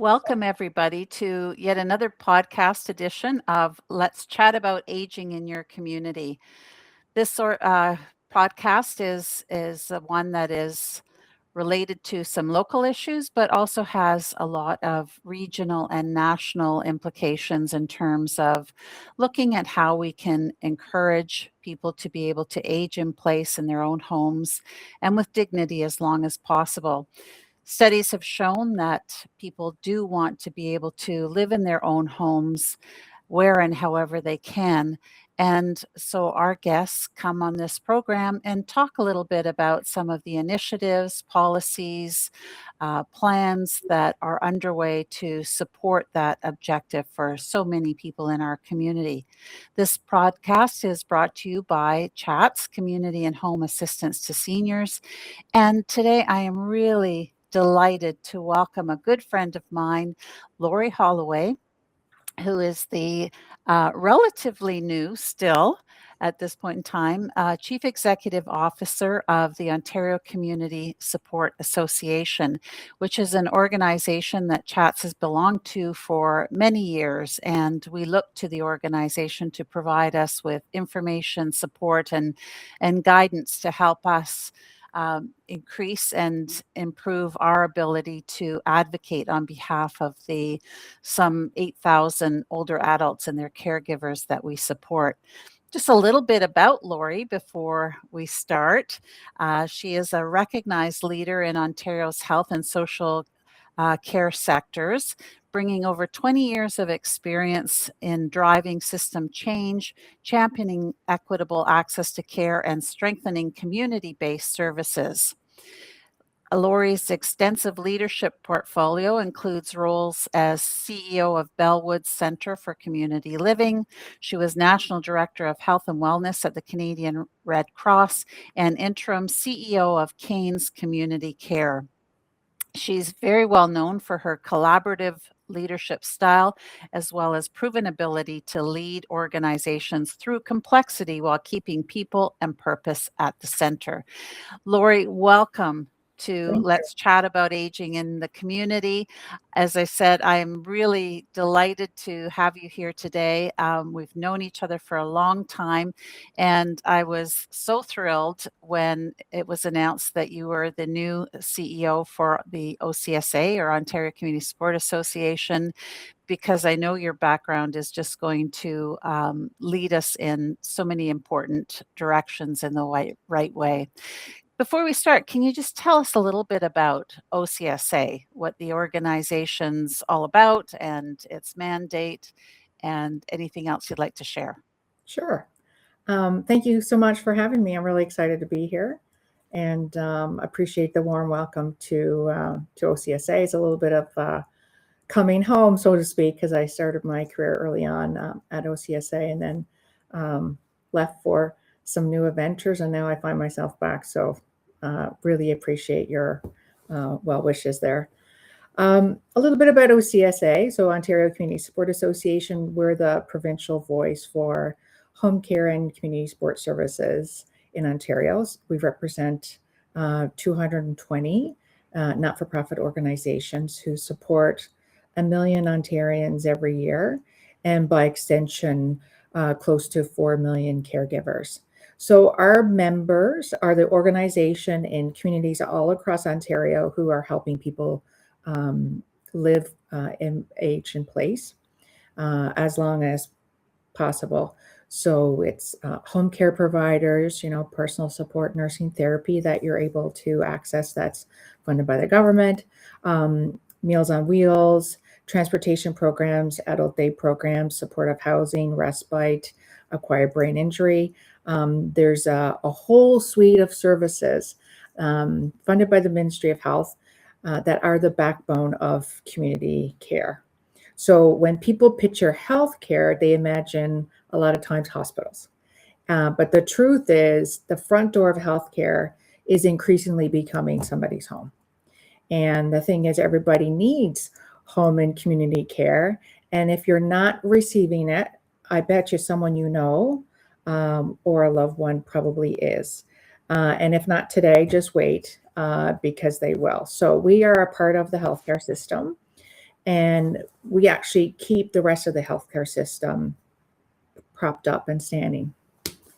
Welcome, everybody, to yet another podcast edition of Let's Chat About Aging in Your Community. This podcast is one that is related to some local issues, but also has a lot of regional and national implications in terms of looking at how we can encourage people to be able to age in place in their own homes and with dignity as long as possible. Studies have shown that people do want to be able to live in their own homes where and however they can. And so our guests come on this program and talk a little bit about some of the initiatives, policies, plans that are underway to support that objective for so many people in our community. This podcast is brought to you by CHATS, Community and Home Assistance to Seniors. And today I am really delighted to welcome a good friend of mine, Lori Holloway, who is the relatively new still at this point in time, Chief Executive Officer of the Ontario Community Support Association, which is an organization that CHATS has belonged to for many years. And we look to the organization to provide us with information, support, and guidance to help us increase and improve our ability to advocate on behalf of the some 8,000 older adults and their caregivers that we support. Just a little bit about Lori before we start. She is a recognized leader in Ontario's health and social care sectors, bringing over 20 years of experience in driving system change, championing equitable access to care, and strengthening community-based services. Lori's extensive leadership portfolio includes roles as CEO of Bellwood Centre for Community Living. She was National Director of Health and Wellness at the Canadian Red Cross and interim CEO of Canes Community Care. She's very well known for her collaborative leadership style, as well as proven ability to lead organizations through complexity while keeping people and purpose at the center. Lori, welcome to Let's Chat About Aging in the Community. As I said, I am really delighted to have you here today. We've known each other for a long time, and I was so thrilled when it was announced that you were the new CEO for the OCSA, or Ontario Community Support Association, because I know your background is just going to lead us in so many important directions in the right way. Before we start, can you just tell us a little bit about OCSA, what the organization's all about and its mandate, and anything else you'd like to share? Sure. Thank you so much for having me. I'm really excited to be here and appreciate the warm welcome to OCSA. It's a little bit of coming home, so to speak, because I started my career early on at OCSA and then left for some new adventures, and now I find myself back. So really appreciate your well wishes there. A little bit about OCSA. So Ontario Community Support Association, we're the provincial voice for home care and community support services in Ontario. We represent 220 not-for-profit organizations who support 1 million Ontarians every year, and by extension, close to 4 million caregivers. So our members are the organization in communities all across Ontario who are helping people live and age in place as long as possible. So it's home care providers, personal support, nursing therapy that you're able to access that's funded by the government, Meals on Wheels, transportation programs, adult day programs, supportive housing, respite, acquired brain injury. There's a whole suite of services funded by the Ministry of Health that are the backbone of community care. So when people picture healthcare, they imagine a lot of times hospitals. But the truth is the front door of healthcare is increasingly becoming somebody's home. And the thing is, everybody needs home and community care. And if you're not receiving it, I bet you someone you know or a loved one probably is. And if not today, just wait because they will. So we are a part of the healthcare system. and we actually keep the rest of the healthcare system propped up and standing.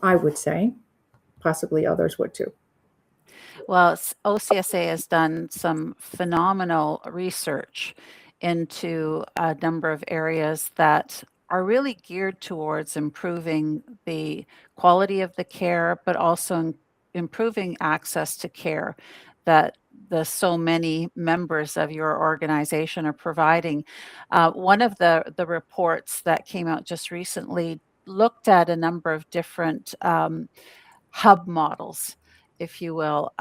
I would say, possibly others would too. Well, OCSA has done some phenomenal research into a number of areas that are really geared towards improving the quality of the care, but also improving access to care that the so many members of your organization are providing. One of the reports that came out just recently looked at a number of different hub models, if you will.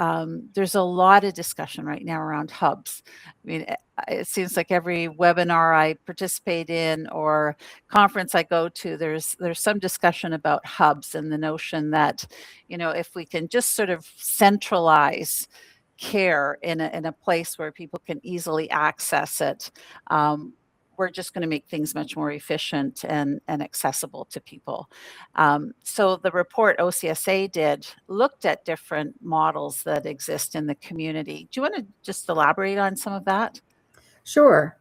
There's a lot of discussion right now around hubs. I mean, it seems like every webinar I participate in or conference I go to, there's some discussion about hubs and the notion that, if we can just sort of centralize care in a place where people can easily access it, we're just going to make things much more efficient and accessible to people. So the report OCSA did looked at different models that exist in the community. Do you want to just elaborate on some of that? Sure.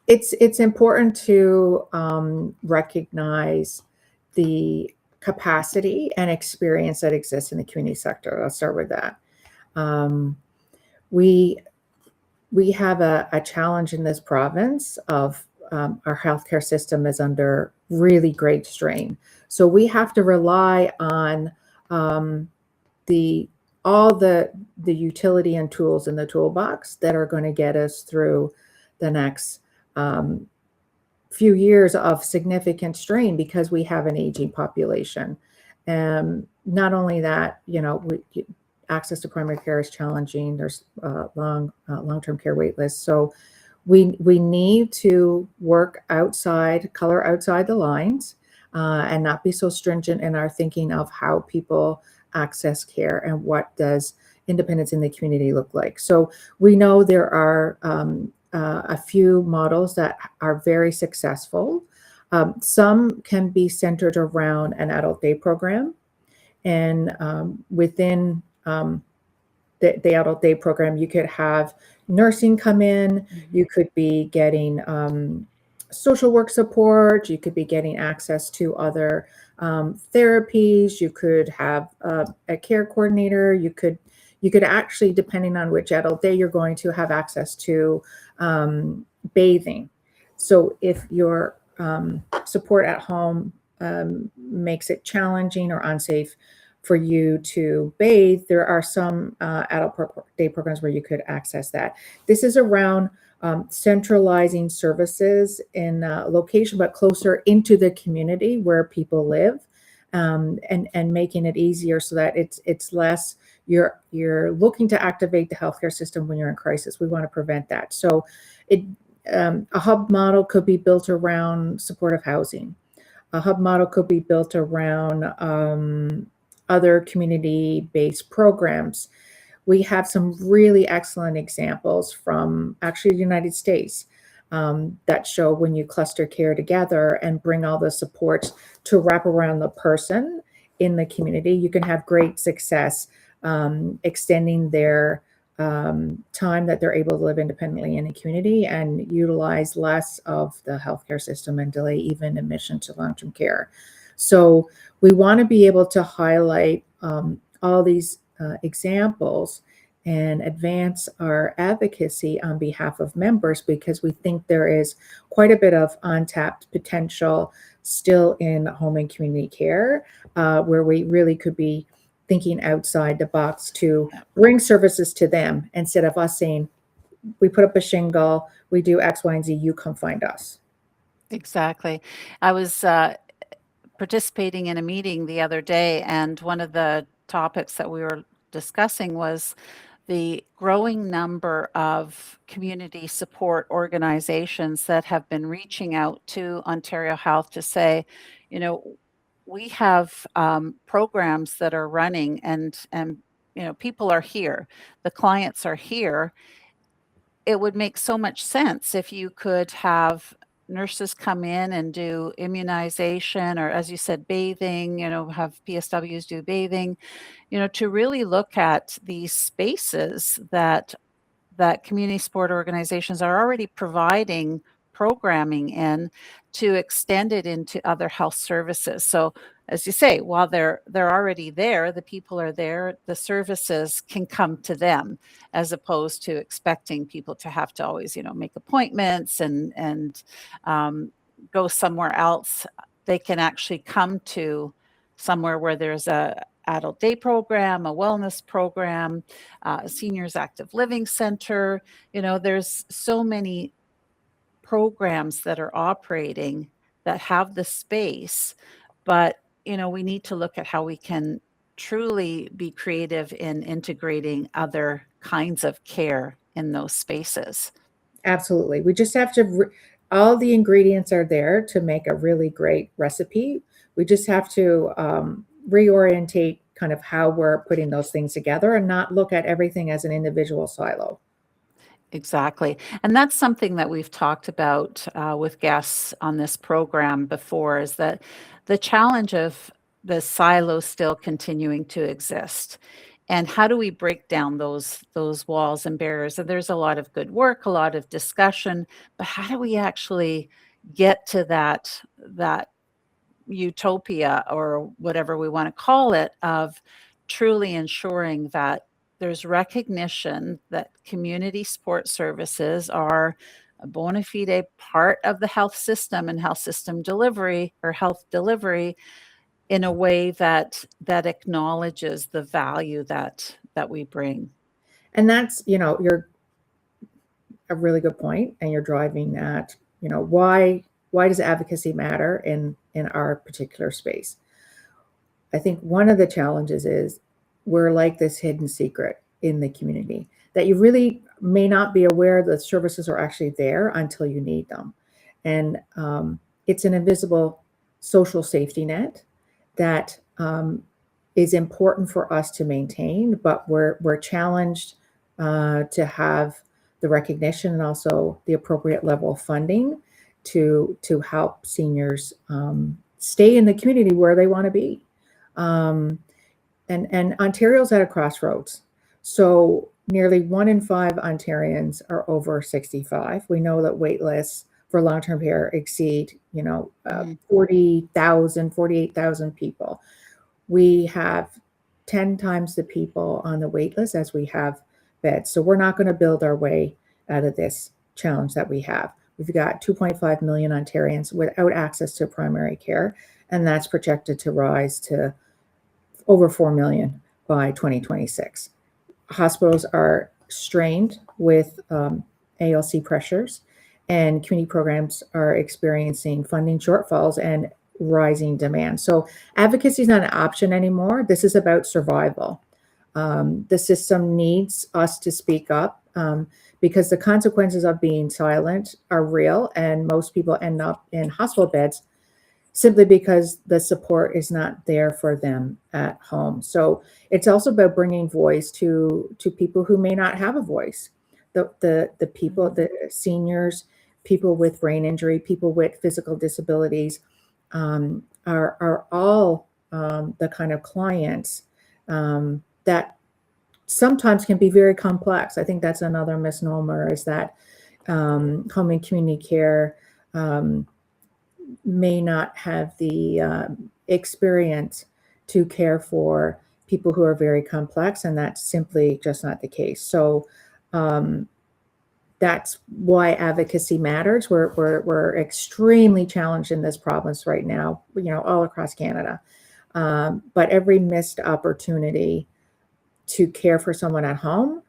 It's important to recognize the capacity and experience that exists in the community sector. I'll start with that. We have a challenge in this province of our healthcare system is under really great strain. So we have to rely on all the utility and tools in the toolbox that are going to get us through the next few years of significant strain because we have an aging population. Not only that, access to primary care is challenging. There's long-term care wait lists. So we need to work color outside the lines, and not be so stringent in our thinking of how people access care and what does independence in the community look like. So we know there are a few models that are very successful. Some can be centered around an adult day program, and within the adult day program, you could have nursing come in, you could be getting social work support, you could be getting access to other therapies, you could have a care coordinator, you could actually, depending on which adult day you're going to, have access to bathing. So if your support at home makes it challenging or unsafe for you to bathe, there are some adult day programs where you could access that. This is around centralizing services in a location, but closer into the community where people live, and making it easier so that it's less you're looking to activate the healthcare system when you're in crisis. We want to prevent that. So a hub model could be built around supportive housing. A hub model could be built around other community-based programs. We have some really excellent examples from actually the United States that show when you cluster care together and bring all the supports to wrap around the person in the community, you can have great success extending their time that they're able to live independently in a community and utilize less of the healthcare system and delay even admission to long-term care. So we want to be able to highlight all these examples and advance our advocacy on behalf of members, because we think there is quite a bit of untapped potential still in home and community care, where we really could be thinking outside the box to bring services to them instead of us saying, we put up a shingle, we do X, Y, and Z, you come find us. Exactly. I was participating in a meeting the other day, and one of the topics that we were discussing was the growing number of community support organizations that have been reaching out to Ontario Health to say, we have programs that are running, and people are here, the clients are here. It would make so much sense if you could have nurses come in and do immunization, or, as you said, bathing, have PSWs do bathing, to really look at these spaces that that community sport organizations are already providing programming in to extend it into other health services. So as you say, while they're already there, the people are there, the services can come to them, as opposed to expecting people to have to always, make appointments and go somewhere else. They can actually come to somewhere where there's a adult day program, a wellness program, seniors active living center. There's so many programs that are operating that have the space, but we need to look at how we can truly be creative in integrating other kinds of care in those spaces. Absolutely. We just have to, all the ingredients are there to make a really great recipe. We just have to reorientate kind of how we're putting those things together and not look at everything as an individual silo. Exactly. And that's something that we've talked about with guests on this program before, is that the challenge of the silos still continuing to exist. And how do we break down those walls and barriers? And there's a lot of good work, a lot of discussion, but how do we actually get to that utopia, or whatever we want to call it, of truly ensuring that there's recognition that community support services are a bona fide part of the health system and health system delivery, or health delivery, in a way that acknowledges the value that we bring. And that's, you're a really good point, and you're driving at, why does advocacy matter in our particular space? I think one of the challenges is we're like this hidden secret in the community that you really may not be aware the services are actually there until you need them. And it's an invisible social safety net that is important for us to maintain, but we're challenged to have the recognition and also the appropriate level of funding to help seniors stay in the community where they want to be. And Ontario's at a crossroads. So nearly 1 in 5 Ontarians are over 65. We know that wait lists for long-term care exceed, 40,000, 48,000 people. We have 10 times the people on the wait list as we have beds. So we're not going to build our way out of this challenge that we have. We've got 2.5 million Ontarians without access to primary care, and that's projected to rise to over 4 million by 2026. Hospitals are strained with ALC pressures, and community programs are experiencing funding shortfalls and rising demand. So advocacy is not an option anymore. This is about survival. The system needs us to speak up because the consequences of being silent are real, and most people end up in hospital beds simply because the support is not there for them at home. So it's also about bringing voice to people who may not have a voice. The people, the seniors, people with brain injury, people with physical disabilities are all the kind of clients that sometimes can be very complex. I think that's another misnomer, is that home and community care may not have the experience to care for people who are very complex, and that's simply just not the case. So that's why advocacy matters. We're extremely challenged in this province right now, all across Canada. But every missed opportunity to care for someone at home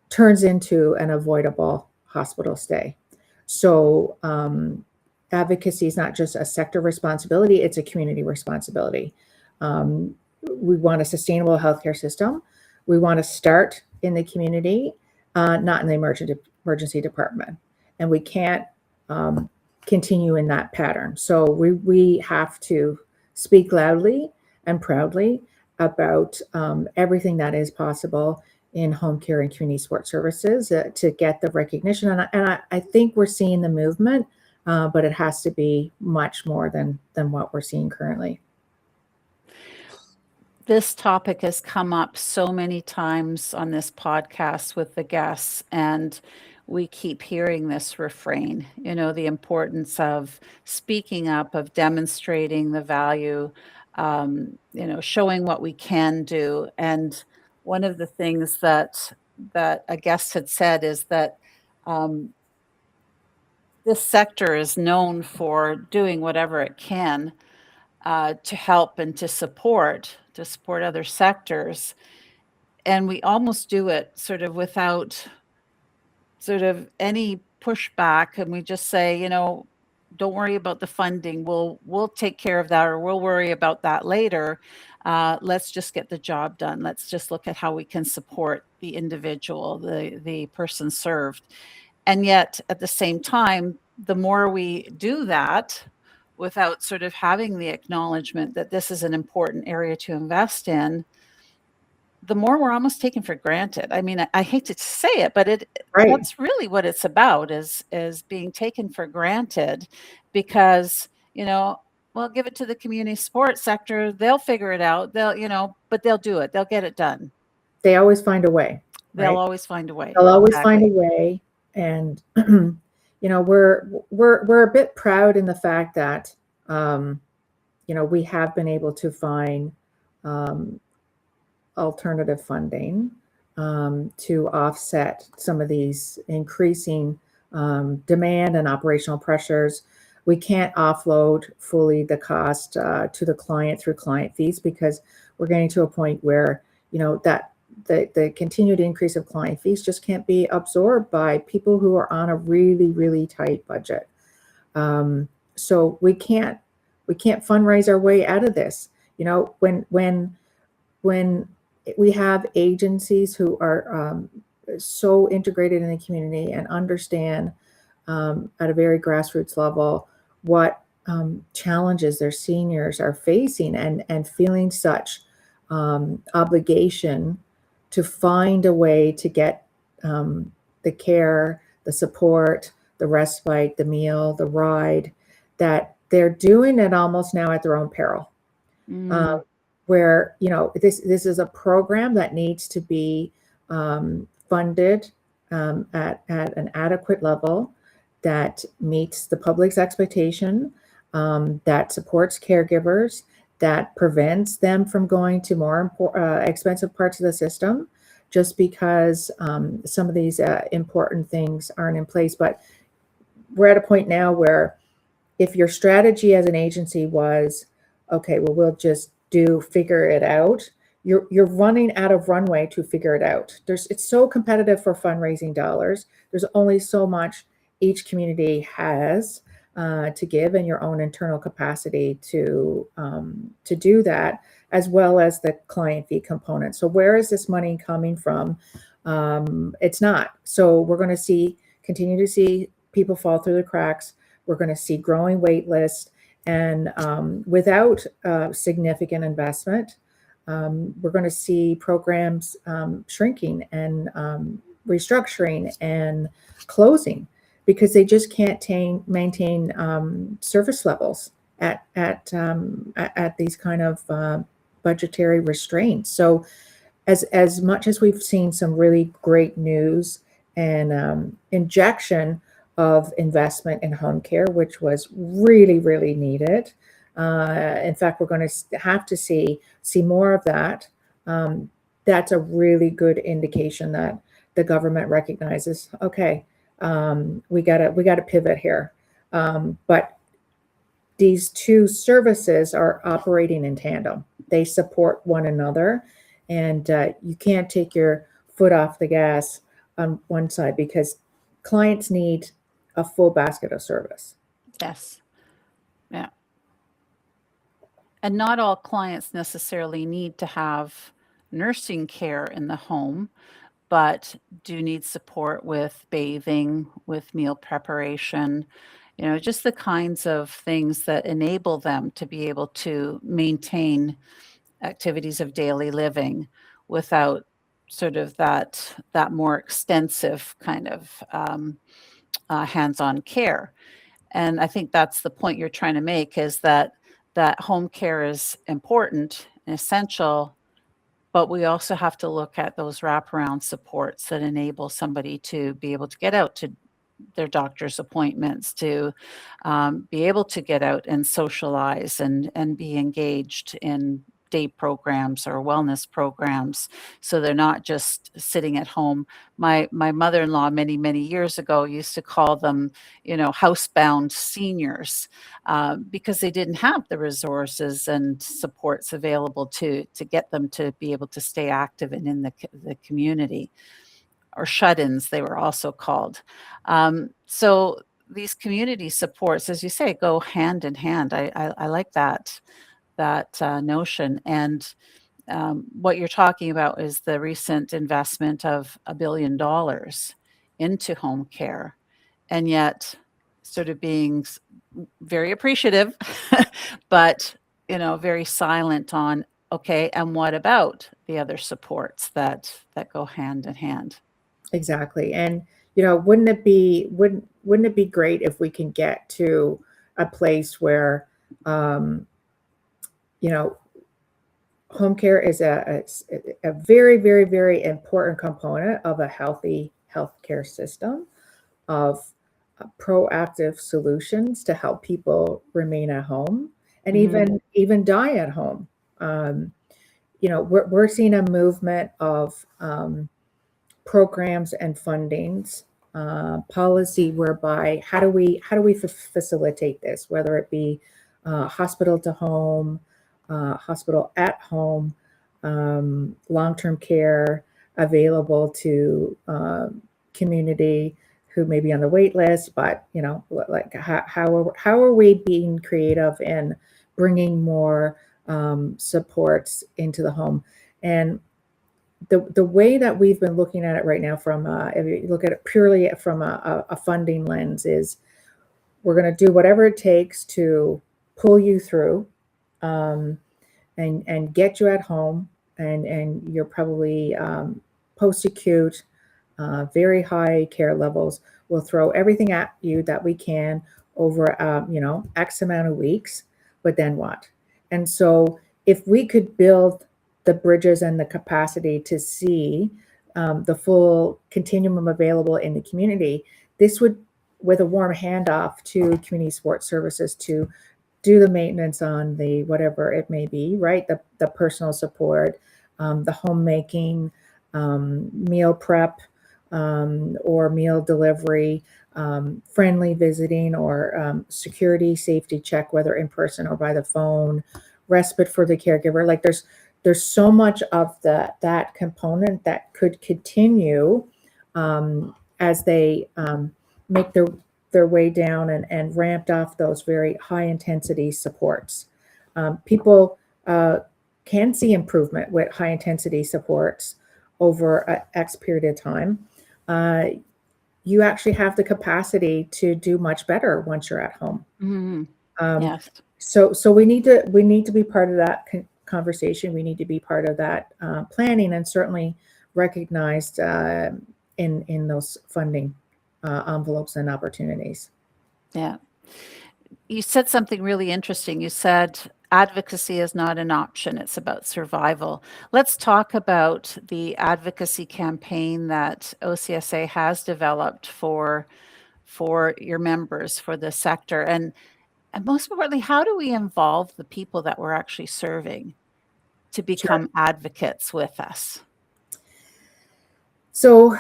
turns into an avoidable hospital stay. So advocacy is not just a sector responsibility, it's a community responsibility. We want a sustainable healthcare system. We want to start in the community, not in the emergency department. And we can't continue in that pattern. So we have to speak loudly and proudly about everything that is possible in home care and community support services to get the recognition. And I think we're seeing the movement, but it has to be much more than what we're seeing currently. this topic has come up so many times on this podcast with the guests, and we keep hearing this refrain, the importance of speaking up, of demonstrating the value, showing what we can do. And one of the things that a guest had said is that this sector is known for doing whatever it can to help and to support other sectors. And we almost do it sort of without sort of any pushback. And we just say, don't worry about the funding. We'll take care of that, or we'll worry about that later. Let's just get the job done. Let's just look at how we can support the individual, the person served. And yet at the same time, the more we do that without sort of having the acknowledgement that this is an important area to invest in, the more we're almost taken for granted. I mean, I hate to say it, but Right. that's really what it's about, is being taken for granted, because, well, give it to the community support sector. They'll figure it out. But they'll do it. They'll get it done. They always find a way. They'll always find a way. They'll always find a way. And, we're a bit proud in the fact that, we have been able to find alternative funding to offset some of these increasing demand and operational pressures. We can't offload fully the cost to the client through client fees, because we're getting to a point where, that the continued increase of client fees just can't be absorbed by people who are on a really, really tight budget. So we can't fundraise our way out of this. When we have agencies who are so integrated in the community and understand at a very grassroots level what challenges their seniors are facing, and feeling such obligation to find a way to get the care, the support, the respite, the meal, the ride, that they're doing it almost now at their own peril. Where, this is a program that needs to be funded at an adequate level that meets the public's expectation, that supports caregivers, that prevents them from going to more expensive parts of the system just because some of these important things aren't in place. But we're at a point now where if your strategy as an agency was, okay, well, we'll just figure it out, you're running out of runway to figure it out. It's so competitive for fundraising dollars. There's only so much each community has to give in your own internal capacity to do that, as well as the client fee component. So where is this money coming from? It's not. So we're going to continue to see people fall through the cracks. We're going to see growing wait lists, and without significant investment, we're going to see programs shrinking and restructuring and closing, because they just can't maintain service levels at these kind of budgetary restraints. So as much as we've seen some really great news and injection of investment in home care, which was really, really needed. In fact, we're going to have to see more of that. That's a really good indication that the government recognizes, okay, we got to pivot here. But these two services are operating in tandem. They support one another, and you can't take your foot off the gas on one side, because clients need a full basket of service. Yes. Yeah. And not all clients necessarily need to have nursing care in the home, but do need support with bathing, with meal preparation, just the kinds of things that enable them to be able to maintain activities of daily living without sort of that more extensive kind of hands-on care. And I think that's the point you're trying to make, is that home care is important and essential, But we also have to look at those wraparound supports that enable somebody to be able to get out to their doctor's appointments, to be able to get out and socialize and be engaged in day programs or wellness programs, so they're not just sitting at home. My mother-in-law many years ago used to call them, housebound seniors, because they didn't have the resources and supports available to get them to be able to stay active and in the community, or shut-ins they were also called. So these community supports, as you say, go hand in hand. I like that notion. And what you're talking about is the recent investment of $1 billion into home care, and yet sort of being very appreciative, but very silent on, okay, and what about the other supports that go hand in hand? Exactly. And wouldn't it be great if we can get to a place where home care is a very important component of a healthy healthcare system, of proactive solutions to help people remain at home and even die at home. We're seeing a movement of programs and fundings, policy, whereby how do we facilitate this, whether it be hospital to home, hospital at home, long-term care available to community who may be on the wait list, but like how are we being creative in bringing more supports into the home? And the way that we've been looking at it right now, from if you look at it purely from a funding lens, is we're going to do whatever it takes to pull you through, and get you at home, and you're probably post-acute, very high care levels. We'll throw everything at you that we can over X amount of weeks, but then what? And so if we could build the bridges and the capacity to see the full continuum available in the community, this would, with a warm handoff to community support services to do the maintenance on the whatever it may be, right? The personal support, the homemaking, meal prep, or meal delivery, friendly visiting, or security safety check, whether in person or by the phone, respite for the caregiver. Like there's so much of that component that could continue as they make their way down and ramped off those very high intensity supports. People can see improvement with high intensity supports over an X period of time. You actually have the capacity to do much better once you're at home. Yes. So we need to be part of that conversation. We need to be part of that planning, and certainly recognized in those funding envelopes and opportunities. Yeah. You said something really interesting. You said advocacy is not an option, it's about survival. Let's talk about the advocacy campaign that OCSA has developed for your members, for the sector. And most importantly, how do we involve the people that we're actually serving to become advocates with us? So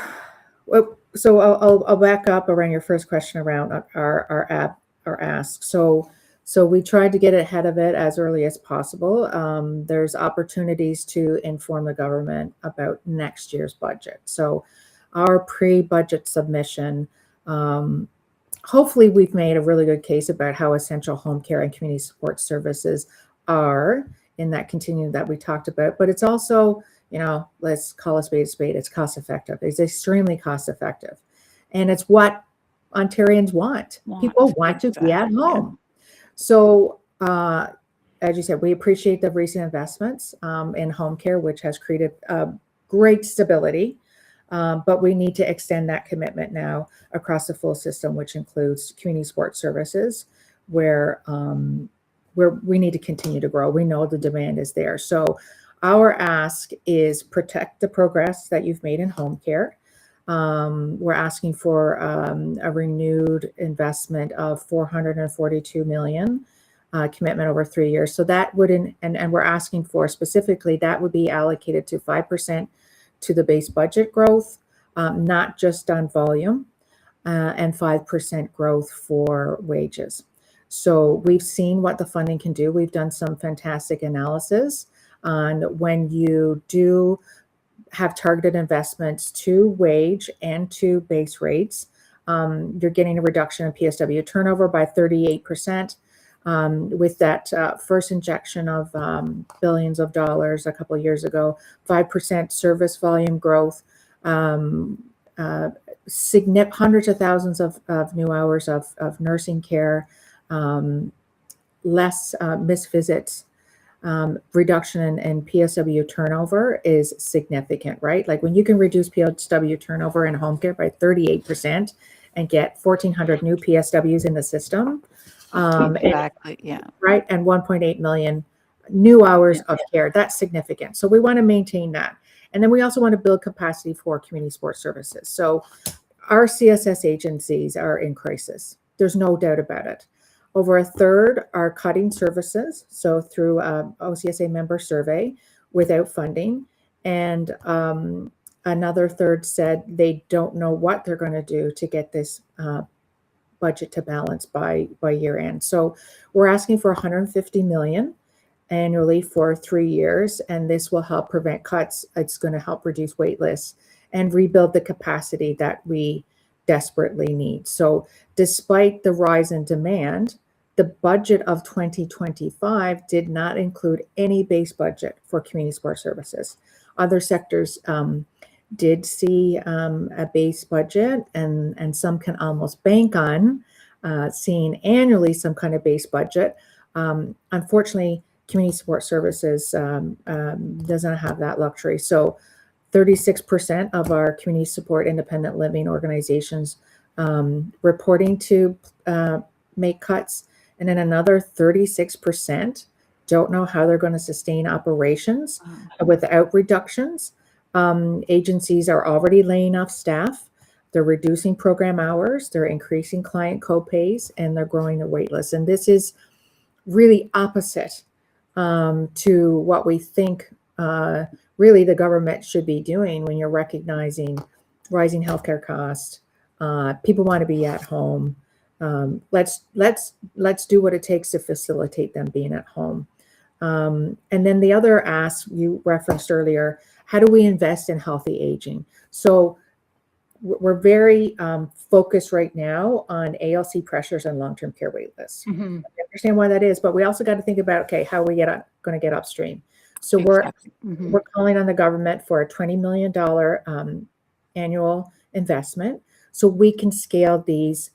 I'll back up around your first question around our ask. So we tried to get ahead of it as early as possible. There's opportunities to inform the government about next year's budget. So our pre-budget submission, hopefully we've made a really good case about how essential home care and community support services are in that continuum that we talked about. But it's also, let's call a spade, it's cost effective. It's extremely cost effective. And it's what Ontarians want. People want to be at home. Yeah. So, as you said, we appreciate the recent investments in home care, which has created great stability. But we need to extend that commitment now across the full system, which includes community support services, where we need to continue to grow. We know the demand is there. So Our ask is protect the progress that you've made in home care. We're asking for a renewed investment of $442 million commitment over 3 years. So that would, and we're asking for specifically that would be allocated to 5% to the base budget growth, not just on volume, and 5% growth for wages. So we've seen what the funding can do. We've done some fantastic analysis on when you do have targeted investments to wage and to base rates, you're getting a reduction in PSW turnover by 38%. With that first injection of billions of dollars a couple of years ago, 5% service volume growth, hundreds of thousands of new hours of nursing care, less missed visits, reduction in PSW turnover is significant, right? Like when you can reduce PSW turnover in home care by 38% and get 1,400 new PSWs in the system, Exactly. Yeah. right, and 1.8 million new hours of care, that's significant. So we want to maintain that. And then we also want to build capacity for community support services. So our CSS agencies are in crisis. There's no doubt about it. Over a third are cutting services, so through OCSA member survey without funding. And another third said they don't know what they're going to do to get this budget to balance by year end. So we're asking for $150 million annually for 3 years, and this will help prevent cuts. It's going to help reduce wait lists and rebuild the capacity that we desperately need. So despite the rise in demand, the budget of 2025 did not include any base budget for community support services. Other sectors did see a base budget, and some can almost bank on seeing annually some kind of base budget. Unfortunately, community support services doesn't have that luxury. So 36% of our community support independent living organizations reporting to make cuts, and then another 36% don't know how they're going to sustain operations without reductions. Agencies are already laying off staff. They're reducing program hours, they're increasing client co-pays, and they're growing their wait lists. And this is really opposite to what we think really the government should be doing when you're recognizing rising healthcare costs. People want to be at home. Let's do what it takes to facilitate them being at home. And then the other ask you referenced earlier, how do we invest in healthy aging? So we're very focused right now on ALC pressures and long-term care wait lists. Mm-hmm. I understand why that is, but we also got to think about, okay, how are we going to get upstream? So Exactly. we're calling on the government for a $20 million annual investment so we can scale these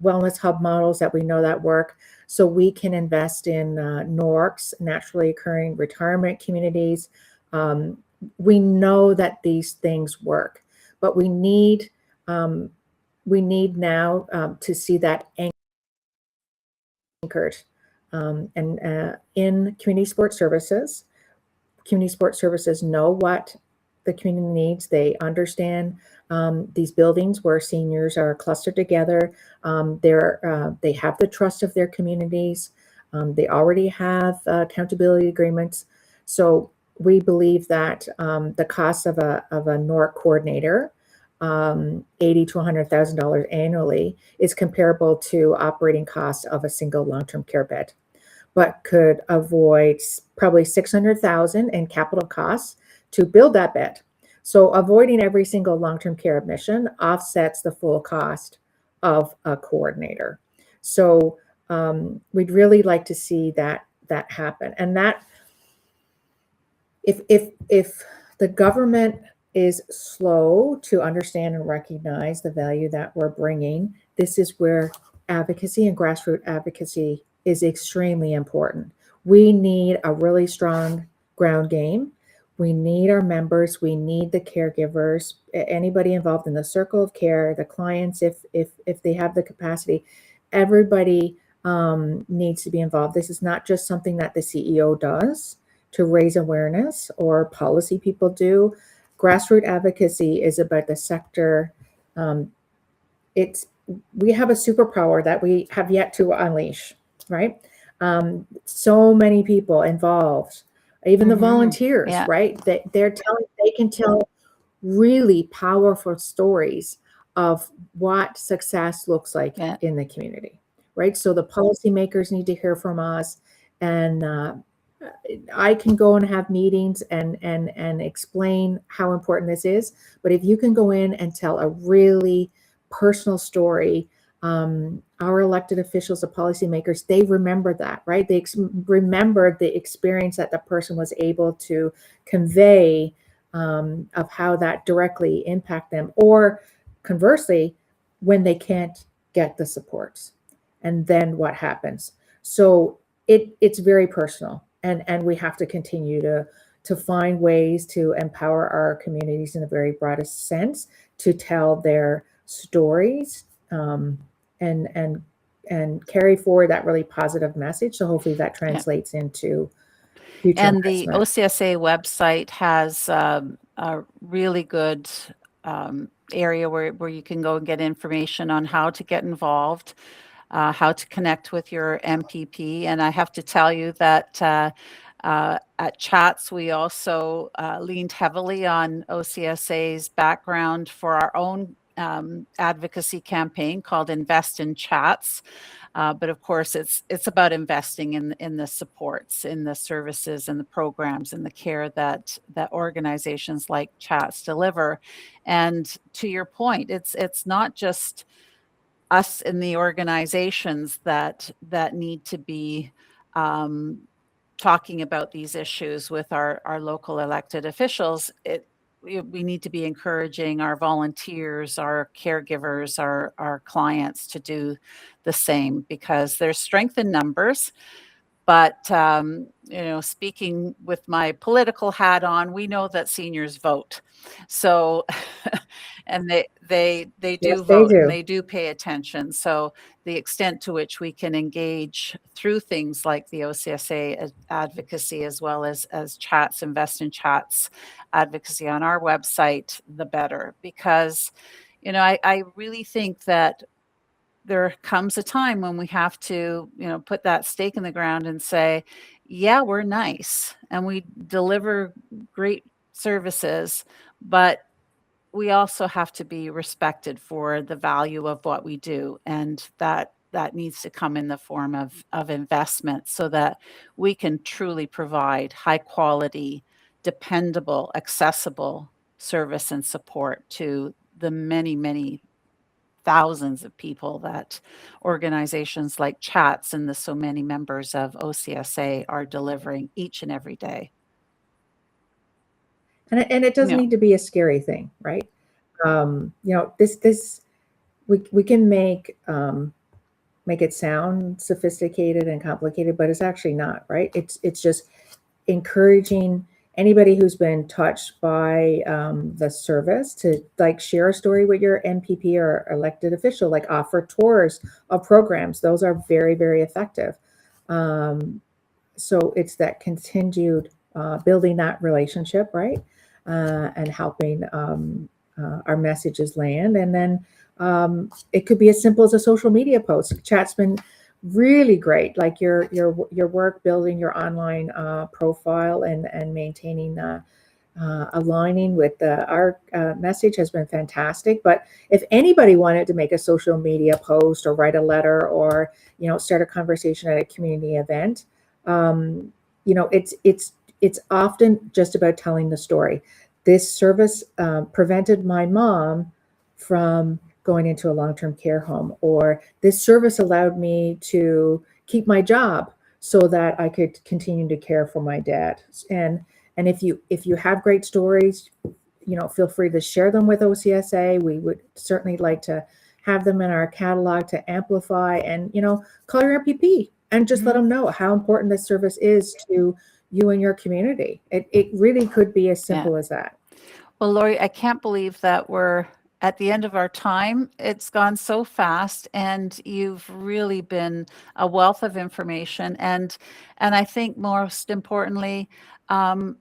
wellness hub models that we know that work. So we can invest in NORCs, naturally occurring retirement communities. We know that these things work, but we need now to see that anchored. And in community support services know what the community needs. They understand these buildings where seniors are clustered together. They have the trust of their communities. They already have accountability agreements. So we believe that the cost of a NORC coordinator, $80,000 to $100,000 annually, is comparable to operating costs of a single long-term care bed, but could avoid probably $600,000 in capital costs to build that bed. So avoiding every single long-term care admission offsets the full cost of a coordinator. So we'd really like to see that happen. And that if the government is slow to understand and recognize the value that we're bringing, this is where advocacy and grassroots advocacy is extremely important. We need a really strong ground game. We need our members. We need the caregivers, anybody involved in the circle of care, the clients, if they have the capacity. Everybody needs to be involved. This is not just something that the CEO does. to raise awareness or policy people do. Grassroots advocacy is about the sector. We have a superpower that we have yet to unleash, right? So many people involved, even the volunteers, Yeah. right? They can tell really powerful stories of what success looks like Yeah. in the community, right? So the policymakers need to hear from us, and I can go and have meetings and explain how important this is. But if you can go in and tell a really personal story, our elected officials, the policymakers, they remember that, right? They remember the experience that the person was able to convey, of how that directly impact them, or conversely, when they can't get the supports, and then what happens. So it's very personal, and we have to continue to find ways to empower our communities in the very broadest sense to tell their stories, and carry forward that really positive message. So hopefully that translates into future And the investment. OCSA website has a really good area where you can go and get information on how to get involved, how to connect with your MPP. And I have to tell you that at Chats, we also leaned heavily on OCSA's background for our own advocacy campaign called Invest in Chats. But of course, it's about investing in the supports, in the services, and the programs, and the care that organizations like Chats deliver. And to your point, it's not just us in the organizations that need to be talking about these issues with our local elected officials. We need to be encouraging our volunteers, our caregivers, our clients to do the same, because there's strength in numbers. But speaking with my political hat on, we know that seniors vote. So, and they do Yes, vote, they and do. they do pay attention. So the extent to which we can engage through things like the OCSA advocacy, as well as Chats, Invest in Chats advocacy on our website, the better. Because I really think that there comes a time when we have to, put that stake in the ground and say, yeah, we're nice and we deliver great services, but we also have to be respected for the value of what we do. And that needs to come in the form of investment, so that we can truly provide high quality, dependable, accessible service and support to the many, many thousands of people that organizations like Chats and the so many members of OCSA are delivering each and every day. And it doesn't Yeah. need to be a scary thing, right? This we can make it sound sophisticated and complicated, but it's actually not, right? It's just encouraging anybody who's been touched by the service to share a story with your MPP or elected official, offer tours of programs. Those are very, very effective. So it's that continued building that relationship, right? And helping our messages land. And then it could be as simple as a social media post. Chat's been really great, like your work building your online profile and maintaining aligning with our message has been fantastic. But if anybody wanted to make a social media post or write a letter or start a conversation at a community event, it's often just about telling the story. This service prevented my mom from going into a long-term care home, or this service allowed me to keep my job so that I could continue to care for my dad. And if you have great stories, feel free to share them with OCSA. We would certainly like to have them in our catalog to amplify, and call your MPP and just let them know how important this service is to you and your community. It really could be as simple as that. Well, Lori, I can't believe that we're at the end of our time. It's gone so fast, and you've really been a wealth of information. And I think most importantly, a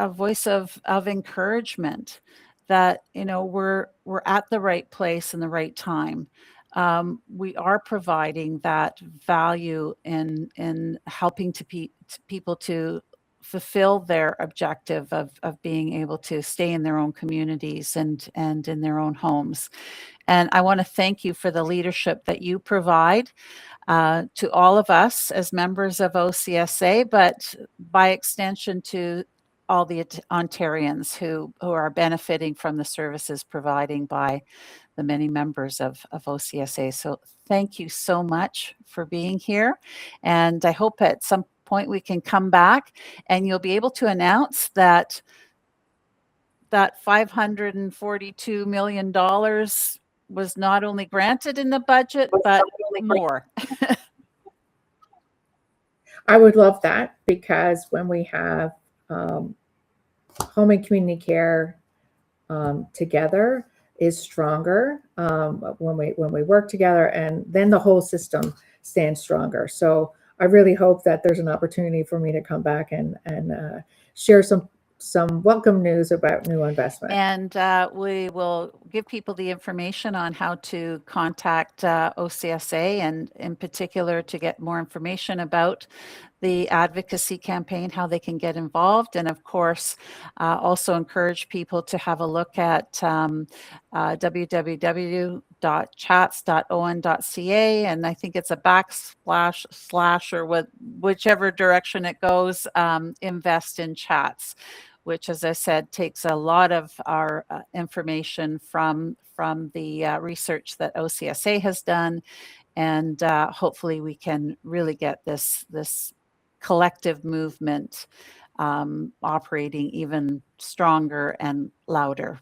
voice of encouragement that, you know, we're at the right place in the right time. We are providing that value in helping people to fulfill their objective of being able to stay in their own communities and in their own homes. And I want to thank you for the leadership that you provide to all of us as members of OCSA, but by extension to all the Ontarians who are benefiting from the services providing by the many members of OCSA. So thank you so much for being here. And I hope at some point we can come back and you'll be able to announce that $542 million was not only granted in the budget, but more. I would love that, because when we have home and community care together is stronger when we work together, and then the whole system stands stronger. So I really hope that there's an opportunity for me to come back and share some welcome news about new investment. And we will give people the information on how to contact OCSA, and in particular to get more information about the advocacy campaign, how they can get involved. And of course, also encourage people to have a look at www.chats.on.ca. And I think it's a / or whichever direction it goes, invest in chats, which, as I said, takes a lot of our information from the research that OCSA has done. And hopefully we can really get this collective movement operating even stronger and louder.